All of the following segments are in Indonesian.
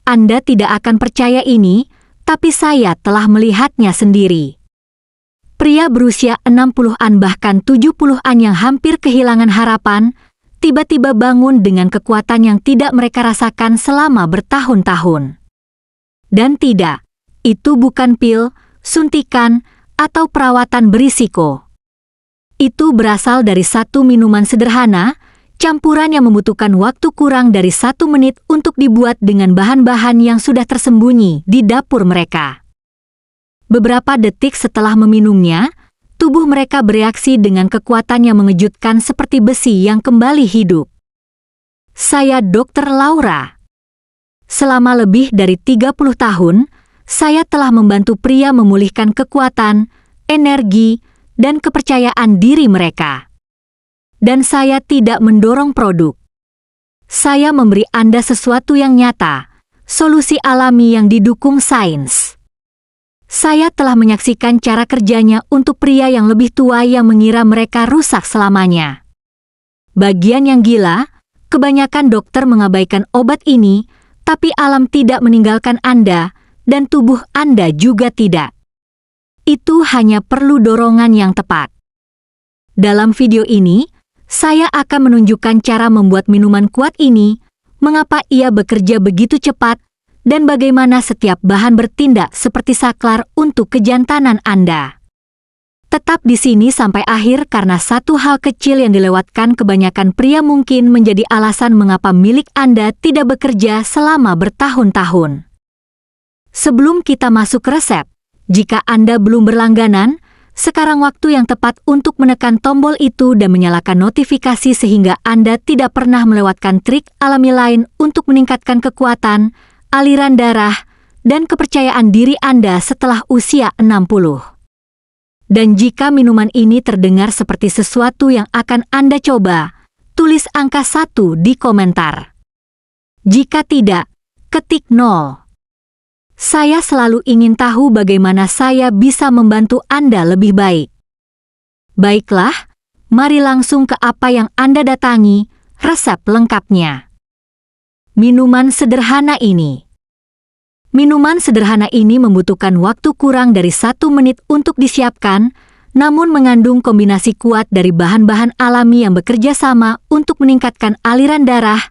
Anda tidak akan percaya ini, tapi saya telah melihatnya sendiri. Pria berusia 60-an bahkan 70-an yang hampir kehilangan harapan, tiba-tiba bangun dengan kekuatan yang tidak mereka rasakan selama bertahun-tahun. Dan tidak, itu bukan pil, suntikan, atau perawatan berisiko. Itu berasal dari satu minuman sederhana, campuran yang membutuhkan waktu kurang dari 1 menit untuk dibuat dengan bahan-bahan yang sudah tersembunyi di dapur mereka. Beberapa detik setelah meminumnya, tubuh mereka bereaksi dengan kekuatan yang mengejutkan seperti besi yang kembali hidup. Saya Dr. Laura. Selama lebih dari 30 tahun, saya telah membantu pria memulihkan kekuatan, energi, dan kepercayaan diri mereka. Dan saya tidak mendorong produk. Saya memberi Anda sesuatu yang nyata, solusi alami yang didukung sains. Saya telah menyaksikan cara kerjanya untuk pria yang lebih tua yang mengira mereka rusak selamanya. Bagian yang gila, kebanyakan dokter mengabaikan obat ini, tapi alam tidak meninggalkan Anda, dan tubuh Anda juga tidak. Itu hanya perlu dorongan yang tepat. Dalam video ini, saya akan menunjukkan cara membuat minuman kuat ini, mengapa ia bekerja begitu cepat, dan bagaimana setiap bahan bertindak seperti saklar untuk kejantanan Anda. Tetap di sini sampai akhir karena satu hal kecil yang dilewatkan kebanyakan pria mungkin menjadi alasan mengapa milik Anda tidak bekerja selama bertahun-tahun. Sebelum kita masuk ke resep, jika Anda belum berlangganan, sekarang waktu yang tepat untuk menekan tombol itu dan menyalakan notifikasi sehingga Anda tidak pernah melewatkan trik alami lain untuk meningkatkan kekuatan, aliran darah, dan kepercayaan diri Anda setelah usia 60. Dan jika minuman ini terdengar seperti sesuatu yang akan Anda coba, tulis angka 1 di komentar. Jika tidak, ketik 0. Saya selalu ingin tahu bagaimana saya bisa membantu Anda lebih baik. Baiklah, mari langsung ke apa yang Anda datangi, resep lengkapnya. Minuman sederhana ini. Minuman sederhana ini membutuhkan waktu kurang dari 1 menit untuk disiapkan, namun mengandung kombinasi kuat dari bahan-bahan alami yang bekerja sama untuk meningkatkan aliran darah,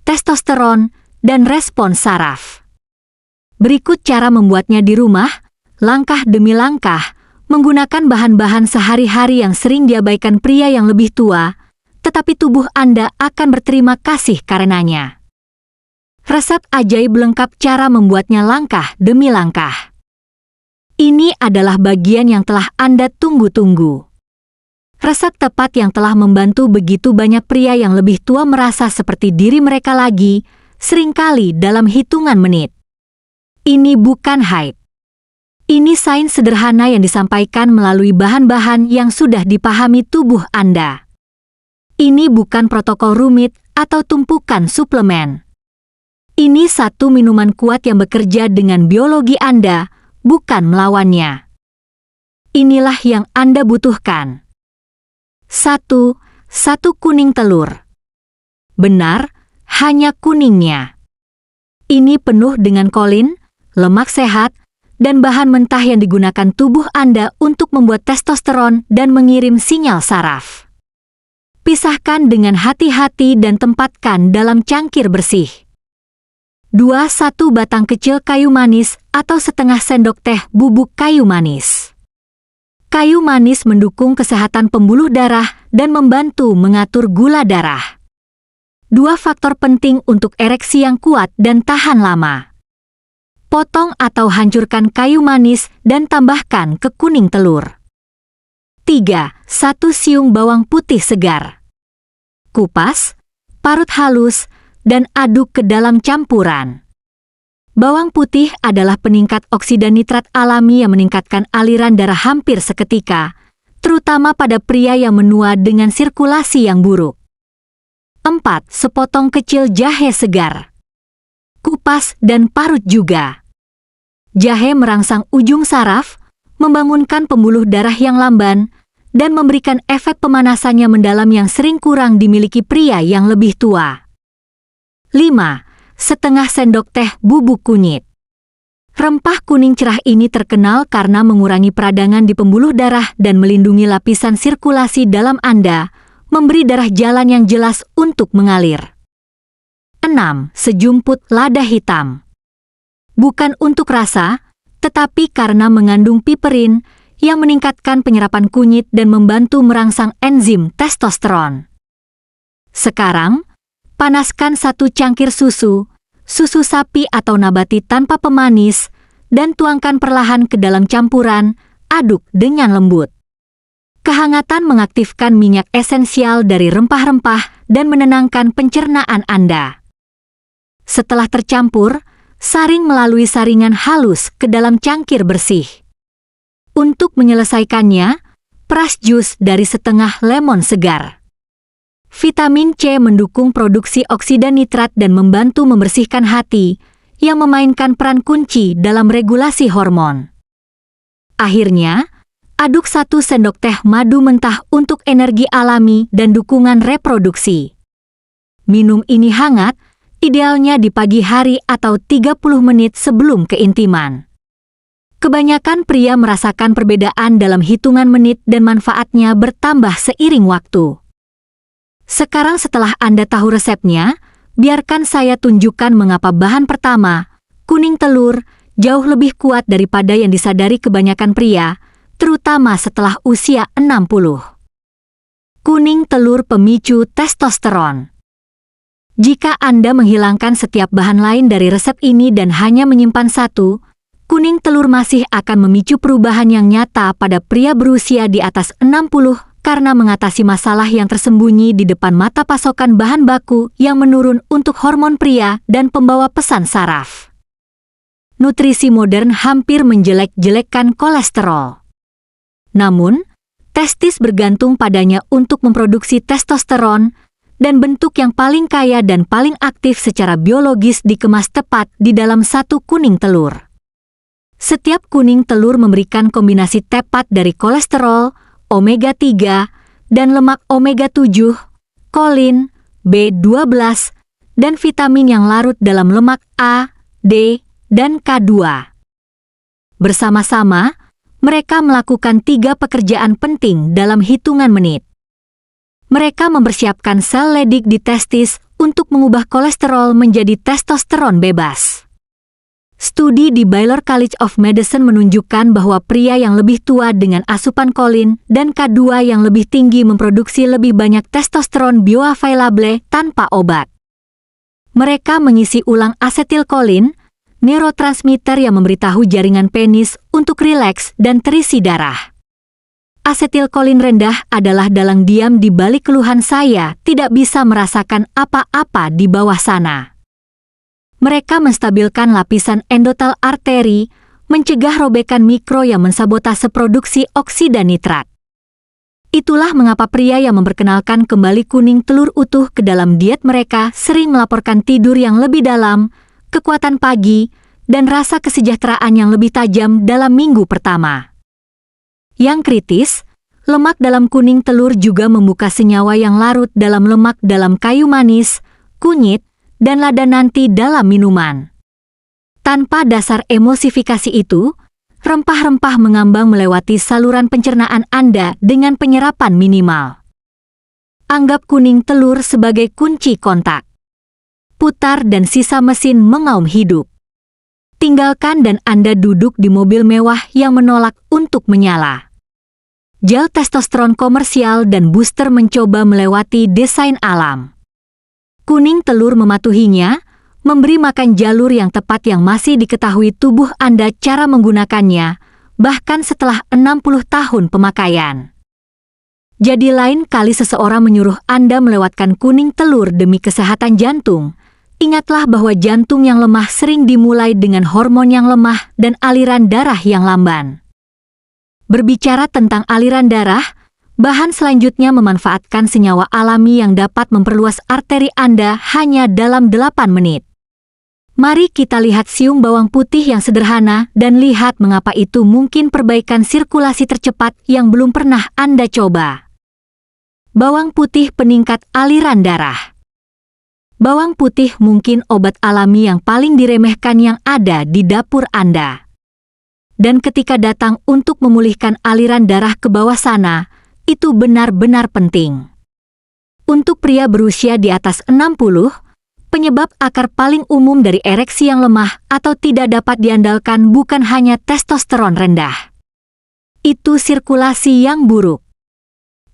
testosteron, dan respons saraf. Berikut cara membuatnya di rumah, langkah demi langkah, menggunakan bahan-bahan sehari-hari yang sering diabaikan pria yang lebih tua, tetapi tubuh Anda akan berterima kasih karenanya. Resep ajaib lengkap cara membuatnya langkah demi langkah. Ini adalah bagian yang telah Anda tunggu-tunggu. Resep tepat yang telah membantu begitu banyak pria yang lebih tua merasa seperti diri mereka lagi, seringkali dalam hitungan menit. Ini bukan hype. Ini sains sederhana yang disampaikan melalui bahan-bahan yang sudah dipahami tubuh Anda. Ini bukan protokol rumit atau tumpukan suplemen. Ini satu minuman kuat yang bekerja dengan biologi Anda, bukan melawannya. Inilah yang Anda butuhkan. 1. Kuning telur. Benar, hanya kuningnya. Ini penuh dengan kolin, lemak sehat, dan bahan mentah yang digunakan tubuh Anda untuk membuat testosteron dan mengirim sinyal saraf. Pisahkan dengan hati-hati dan tempatkan dalam cangkir bersih. 2. 1 batang kecil kayu manis atau setengah sendok teh bubuk kayu manis. Kayu manis mendukung kesehatan pembuluh darah dan membantu mengatur gula darah. 2 faktor penting untuk ereksi yang kuat dan tahan lama. Potong atau hancurkan kayu manis dan tambahkan ke kuning telur. 3. 1 siung bawang putih segar. Kupas, parut halus, dan aduk ke dalam campuran. Bawang putih adalah peningkat oksida nitrat alami yang meningkatkan aliran darah hampir seketika, terutama pada pria yang menua dengan sirkulasi yang buruk. 4. Sepotong kecil jahe segar. Kupas dan parut juga. Jahe merangsang ujung saraf, membangunkan pembuluh darah yang lamban, dan memberikan efek pemanasan yang mendalam yang sering kurang dimiliki pria yang lebih tua. 5. setengah sendok teh bubuk kunyit. Rempah kuning cerah ini terkenal karena mengurangi peradangan di pembuluh darah dan melindungi lapisan sirkulasi dalam Anda, memberi darah jalan yang jelas untuk mengalir. 6. Sejumput lada hitam. Bukan untuk rasa, tetapi karena mengandung piperin yang meningkatkan penyerapan kunyit dan membantu merangsang enzim testosteron. Sekarang, panaskan 1 cangkir susu sapi atau nabati tanpa pemanis, dan tuangkan perlahan ke dalam campuran, aduk dengan lembut. Kehangatan mengaktifkan minyak esensial dari rempah-rempah dan menenangkan pencernaan Anda. Setelah tercampur, saring melalui saringan halus ke dalam cangkir bersih. Untuk menyelesaikannya, peras jus dari setengah lemon segar. Vitamin C mendukung produksi oksida nitrat dan membantu membersihkan hati, yang memainkan peran kunci dalam regulasi hormon. Akhirnya, aduk 1 sendok teh madu mentah untuk energi alami dan dukungan reproduksi. Minum ini hangat, idealnya di pagi hari atau 30 menit sebelum keintiman. Kebanyakan pria merasakan perbedaan dalam hitungan menit dan manfaatnya bertambah seiring waktu. Sekarang setelah Anda tahu resepnya, biarkan saya tunjukkan mengapa bahan pertama, kuning telur, jauh lebih kuat daripada yang disadari kebanyakan pria, terutama setelah usia 60. Kuning telur pemicu testosteron. Jika Anda menghilangkan setiap bahan lain dari resep ini dan hanya menyimpan 1, kuning telur masih akan memicu perubahan yang nyata pada pria berusia di atas 60 karena mengatasi masalah yang tersembunyi di depan mata pasokan bahan baku yang menurun untuk hormon pria dan pembawa pesan saraf. Nutrisi modern hampir menjelek-jelekkan kolesterol. Namun, testis bergantung padanya untuk memproduksi testosteron, dan bentuk yang paling kaya dan paling aktif secara biologis dikemas tepat di dalam 1 kuning telur. Setiap kuning telur memberikan kombinasi tepat dari kolesterol, omega 3, dan lemak omega 7, kolin, B12, dan vitamin yang larut dalam lemak A, D, dan K2. Bersama-sama, mereka melakukan 3 pekerjaan penting dalam hitungan menit. Mereka mempersiapkan sel ledik di testis untuk mengubah kolesterol menjadi testosteron bebas. Studi di Baylor College of Medicine menunjukkan bahwa pria yang lebih tua dengan asupan kolin dan K2 yang lebih tinggi memproduksi lebih banyak testosteron bioavailable tanpa obat. Mereka mengisi ulang asetilkolin, neurotransmitter yang memberitahu jaringan penis untuk rileks dan terisi darah. Asetilkolin rendah adalah dalang diam di balik keluhan saya tidak bisa merasakan apa-apa di bawah sana. Mereka menstabilkan lapisan endotel arteri, mencegah robekan mikro yang mensabotase produksi oksida nitrat. Itulah mengapa pria yang memperkenalkan kembali kuning telur utuh ke dalam diet mereka sering melaporkan tidur yang lebih dalam, kekuatan pagi, dan rasa kesejahteraan yang lebih tajam dalam minggu pertama. Yang kritis, lemak dalam kuning telur juga membuka senyawa yang larut dalam lemak dalam kayu manis, kunyit, dan lada nanti dalam minuman. Tanpa dasar emulsifikasi itu, rempah-rempah mengambang melewati saluran pencernaan Anda dengan penyerapan minimal. Anggap kuning telur sebagai kunci kontak. Putar dan sisa mesin mengaum hidup. Tinggalkan dan Anda duduk di mobil mewah yang menolak untuk menyala. Gel testosteron komersial dan booster mencoba melewati desain alam. Kuning telur mematuhinya, memberi makan jalur yang tepat yang masih diketahui tubuh Anda cara menggunakannya, bahkan setelah 60 tahun pemakaian. Jadi lain kali seseorang menyuruh Anda melewatkan kuning telur demi kesehatan jantung, ingatlah bahwa jantung yang lemah sering dimulai dengan hormon yang lemah dan aliran darah yang lamban. Berbicara tentang aliran darah, bahan selanjutnya memanfaatkan senyawa alami yang dapat memperluas arteri Anda hanya dalam 8 menit. Mari kita lihat siung bawang putih yang sederhana dan lihat mengapa itu mungkin perbaikan sirkulasi tercepat yang belum pernah Anda coba. Bawang putih peningkat aliran darah. Bawang putih mungkin obat alami yang paling diremehkan yang ada di dapur Anda. Dan ketika datang untuk memulihkan aliran darah ke bawah sana, itu benar-benar penting. Untuk pria berusia di atas 60, penyebab akar paling umum dari ereksi yang lemah atau tidak dapat diandalkan bukan hanya testosteron rendah. Itu sirkulasi yang buruk.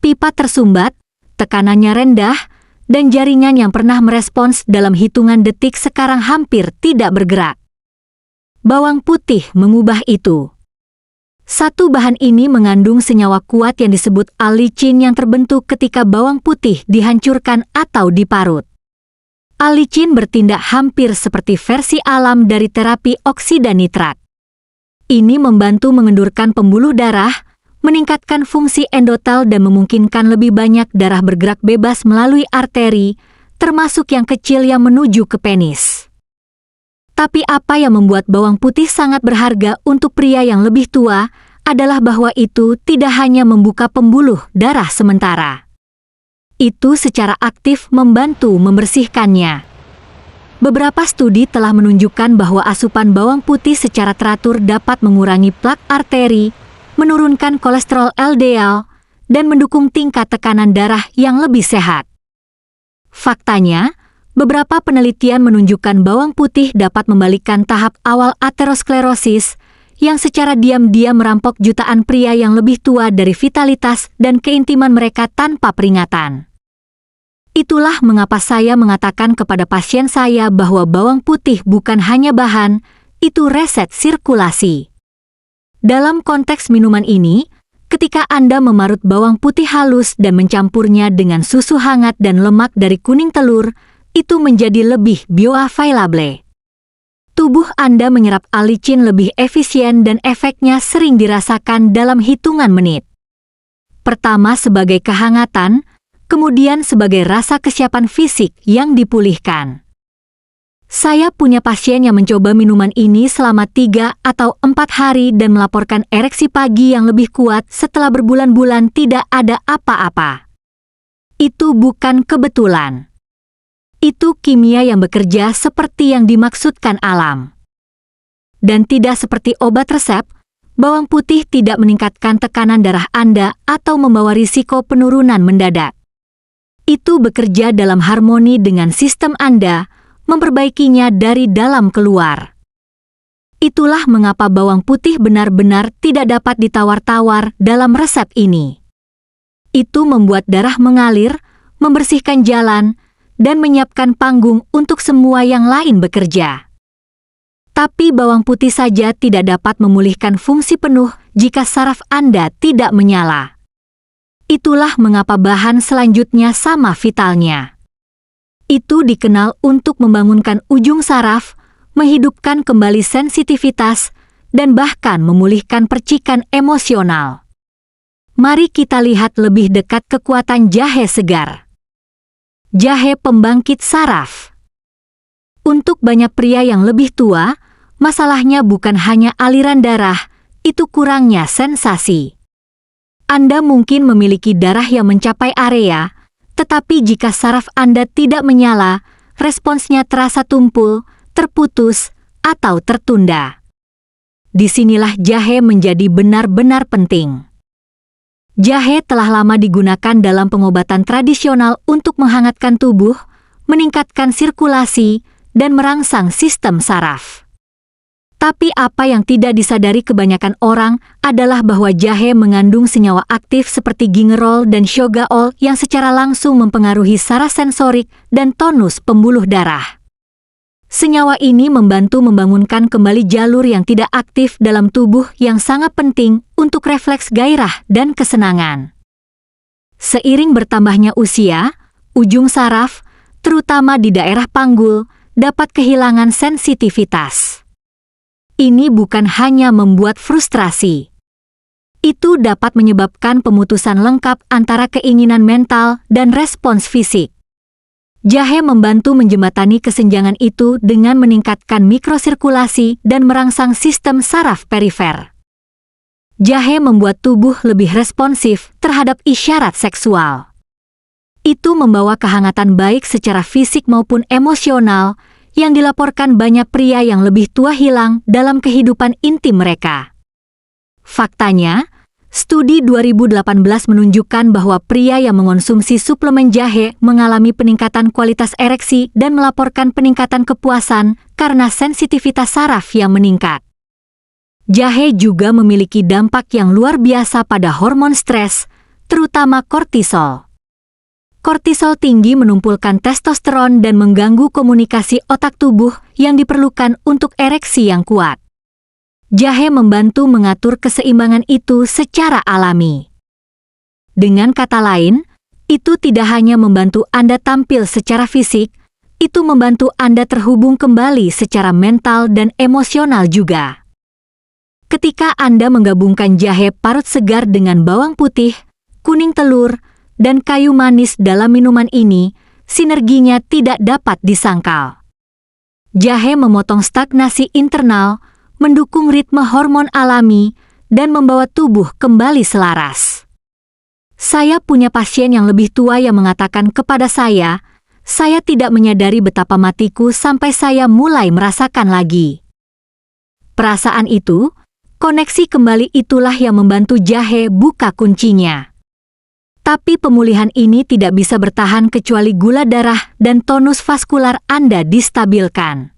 Pipa tersumbat, tekanannya rendah, dan jaringan yang pernah merespons dalam hitungan detik sekarang hampir tidak bergerak. Bawang putih mengubah itu. Satu bahan ini mengandung senyawa kuat yang disebut allicin yang terbentuk ketika bawang putih dihancurkan atau diparut. Allicin bertindak hampir seperti versi alam dari terapi oksida nitrat. Ini membantu mengendurkan pembuluh darah, meningkatkan fungsi endotel dan memungkinkan lebih banyak darah bergerak bebas melalui arteri, termasuk yang kecil yang menuju ke penis. Tapi apa yang membuat bawang putih sangat berharga untuk pria yang lebih tua adalah bahwa itu tidak hanya membuka pembuluh darah sementara. Itu secara aktif membantu membersihkannya. Beberapa studi telah menunjukkan bahwa asupan bawang putih secara teratur dapat mengurangi plak arteri, menurunkan kolesterol LDL, dan mendukung tingkat tekanan darah yang lebih sehat. Faktanya, beberapa penelitian menunjukkan bawang putih dapat membalikkan tahap awal aterosklerosis yang secara diam-diam merampok jutaan pria yang lebih tua dari vitalitas dan keintiman mereka tanpa peringatan. Itulah mengapa saya mengatakan kepada pasien saya bahwa bawang putih bukan hanya bahan, itu reset sirkulasi. Dalam konteks minuman ini, ketika Anda memarut bawang putih halus dan mencampurnya dengan susu hangat dan lemak dari kuning telur, itu menjadi lebih bioavailable. Tubuh Anda menyerap allicin lebih efisien dan efeknya sering dirasakan dalam hitungan menit. Pertama sebagai kehangatan, kemudian sebagai rasa kesiapan fisik yang dipulihkan. Saya punya pasien yang mencoba minuman ini selama 3 atau 4 hari dan melaporkan ereksi pagi yang lebih kuat setelah berbulan-bulan tidak ada apa-apa. Itu bukan kebetulan. Itu kimia yang bekerja seperti yang dimaksudkan alam. Dan tidak seperti obat resep, bawang putih tidak meningkatkan tekanan darah Anda atau membawa risiko penurunan mendadak. Itu bekerja dalam harmoni dengan sistem Anda, memperbaikinya dari dalam keluar. Itulah mengapa bawang putih benar-benar tidak dapat ditawar-tawar dalam resep ini. Itu membuat darah mengalir, membersihkan jalan, dan menyiapkan panggung untuk semua yang lain bekerja. Tapi bawang putih saja tidak dapat memulihkan fungsi penuh jika saraf Anda tidak menyala. Itulah mengapa bahan selanjutnya sama vitalnya. Itu dikenal untuk membangunkan ujung saraf, menghidupkan kembali sensitivitas, dan bahkan memulihkan percikan emosional. Mari kita lihat lebih dekat kekuatan jahe segar. Jahe pembangkit saraf. Untuk banyak pria yang lebih tua, masalahnya bukan hanya aliran darah, itu kurangnya sensasi. Anda mungkin memiliki darah yang mencapai area, tetapi jika saraf Anda tidak menyala, responsnya terasa tumpul, terputus, atau tertunda. Disinilah jahe menjadi benar-benar penting. Jahe telah lama digunakan dalam pengobatan tradisional untuk menghangatkan tubuh, meningkatkan sirkulasi, dan merangsang sistem saraf. Tapi apa yang tidak disadari kebanyakan orang adalah bahwa jahe mengandung senyawa aktif seperti gingerol dan shogaol yang secara langsung mempengaruhi saraf sensorik dan tonus pembuluh darah. Senyawa ini membantu membangunkan kembali jalur yang tidak aktif dalam tubuh yang sangat penting untuk refleks gairah dan kesenangan. Seiring bertambahnya usia, ujung saraf, terutama di daerah panggul, dapat kehilangan sensitivitas. Ini bukan hanya membuat frustrasi. Itu dapat menyebabkan pemutusan lengkap antara keinginan mental dan respons fisik. Jahe membantu menjembatani kesenjangan itu dengan meningkatkan mikrosirkulasi dan merangsang sistem saraf perifer. Jahe membuat tubuh lebih responsif terhadap isyarat seksual. Itu membawa kehangatan baik secara fisik maupun emosional yang dilaporkan banyak pria yang lebih tua hilang dalam kehidupan intim mereka. Faktanya, studi 2018 menunjukkan bahwa pria yang mengonsumsi suplemen jahe mengalami peningkatan kualitas ereksi dan melaporkan peningkatan kepuasan karena sensitivitas saraf yang meningkat. Jahe juga memiliki dampak yang luar biasa pada hormon stres, terutama kortisol. Kortisol tinggi menumpulkan testosteron dan mengganggu komunikasi otak tubuh yang diperlukan untuk ereksi yang kuat. Jahe membantu mengatur keseimbangan itu secara alami. Dengan kata lain, itu tidak hanya membantu Anda tampil secara fisik, itu membantu Anda terhubung kembali secara mental dan emosional juga. Ketika Anda menggabungkan jahe parut segar dengan bawang putih, kuning telur, dan kayu manis dalam minuman ini, sinerginya tidak dapat disangkal. Jahe memotong stagnasi internal, mendukung ritme hormon alami, dan membawa tubuh kembali selaras. Saya punya pasien yang lebih tua yang mengatakan kepada saya tidak menyadari betapa matiku sampai saya mulai merasakan lagi. Perasaan itu, koneksi kembali itulah yang membantu jahe buka kuncinya. Tapi pemulihan ini tidak bisa bertahan kecuali gula darah dan tonus vaskular Anda distabilkan.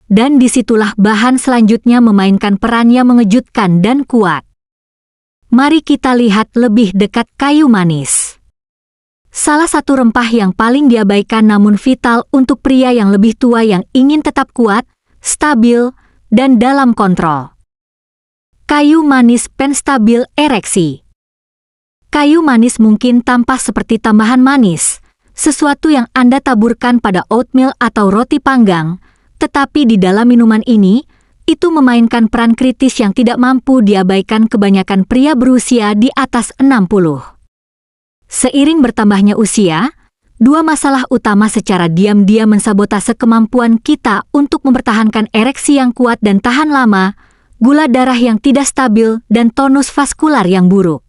Dan disitulah bahan selanjutnya memainkan peran yang mengejutkan dan kuat. Mari kita lihat lebih dekat kayu manis. Salah satu rempah yang paling diabaikan namun vital untuk pria yang lebih tua yang ingin tetap kuat, stabil, dan dalam kontrol. Kayu manis penstabil ereksi. Kayu manis mungkin tampak seperti tambahan manis, sesuatu yang Anda taburkan pada oatmeal atau roti panggang, tetapi di dalam minuman ini, itu memainkan peran kritis yang tidak mampu diabaikan kebanyakan pria berusia di atas 60. Seiring bertambahnya usia, dua masalah utama secara diam-diam mensabotase kemampuan kita untuk mempertahankan ereksi yang kuat dan tahan lama, gula darah yang tidak stabil dan tonus vaskular yang buruk.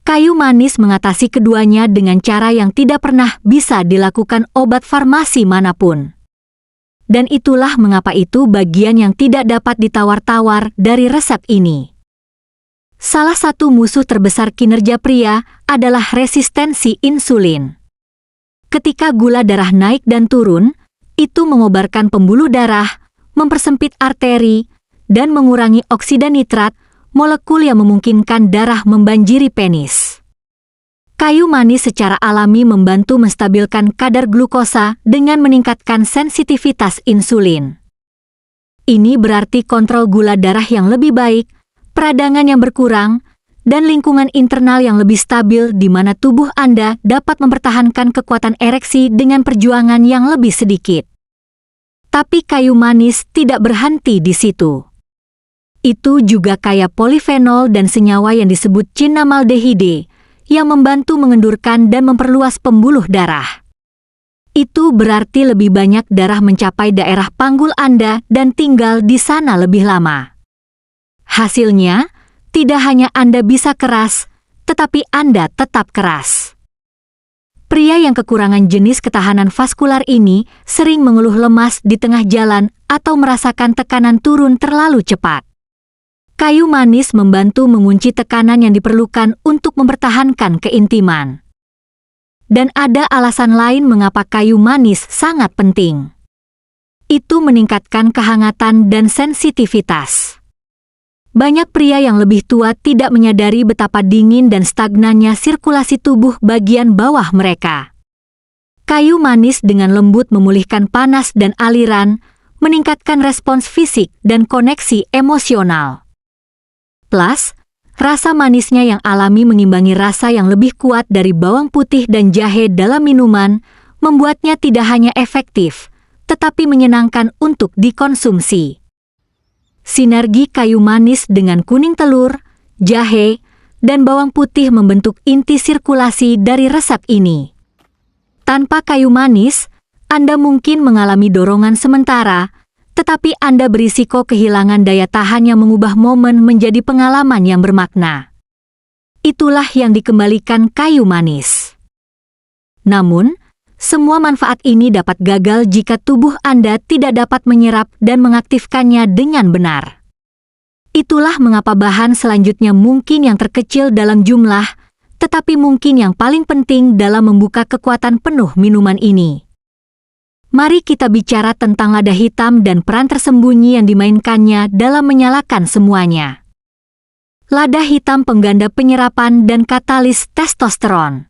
Kayu manis mengatasi keduanya dengan cara yang tidak pernah bisa dilakukan obat farmasi manapun. Dan itulah mengapa itu bagian yang tidak dapat ditawar-tawar dari resep ini. Salah satu musuh terbesar kinerja pria adalah resistensi insulin. Ketika gula darah naik dan turun, itu mengobarkan pembuluh darah, mempersempit arteri, dan mengurangi oksida nitrat, molekul yang memungkinkan darah membanjiri penis. Kayu manis secara alami membantu menstabilkan kadar glukosa dengan meningkatkan sensitivitas insulin. Ini berarti kontrol gula darah yang lebih baik, peradangan yang berkurang, dan lingkungan internal yang lebih stabil di mana tubuh Anda dapat mempertahankan kekuatan ereksi dengan perjuangan yang lebih sedikit. Tapi kayu manis tidak berhenti di situ. Itu juga kaya polifenol dan senyawa yang disebut cinnamaldehide, yang membantu mengendurkan dan memperluas pembuluh darah. Itu berarti lebih banyak darah mencapai daerah panggul Anda dan tinggal di sana lebih lama. Hasilnya, tidak hanya Anda bisa keras, tetapi Anda tetap keras. Pria yang kekurangan jenis ketahanan vaskular ini sering mengeluh lemas di tengah jalan atau merasakan tekanan turun terlalu cepat. Kayu manis membantu mengunci tekanan yang diperlukan untuk mempertahankan keintiman. Dan ada alasan lain mengapa kayu manis sangat penting. Itu meningkatkan kehangatan dan sensitivitas. Banyak pria yang lebih tua tidak menyadari betapa dingin dan stagnannya sirkulasi tubuh bagian bawah mereka. Kayu manis dengan lembut memulihkan panas dan aliran, meningkatkan respons fisik dan koneksi emosional. Plus, rasa manisnya yang alami mengimbangi rasa yang lebih kuat dari bawang putih dan jahe dalam minuman, membuatnya tidak hanya efektif, tetapi menyenangkan untuk dikonsumsi. Sinergi kayu manis dengan kuning telur, jahe, dan bawang putih membentuk inti sirkulasi dari resep ini. Tanpa kayu manis, Anda mungkin mengalami dorongan sementara, tetapi Anda berisiko kehilangan daya tahan yang mengubah momen menjadi pengalaman yang bermakna. Itulah yang dikembalikan kayu manis. Namun, semua manfaat ini dapat gagal jika tubuh Anda tidak dapat menyerap dan mengaktifkannya dengan benar. Itulah mengapa bahan selanjutnya mungkin yang terkecil dalam jumlah, tetapi mungkin yang paling penting dalam membuka kekuatan penuh minuman ini. Mari kita bicara tentang lada hitam dan peran tersembunyi yang dimainkannya dalam menyalakan semuanya. Lada hitam pengganda penyerapan dan katalis testosteron.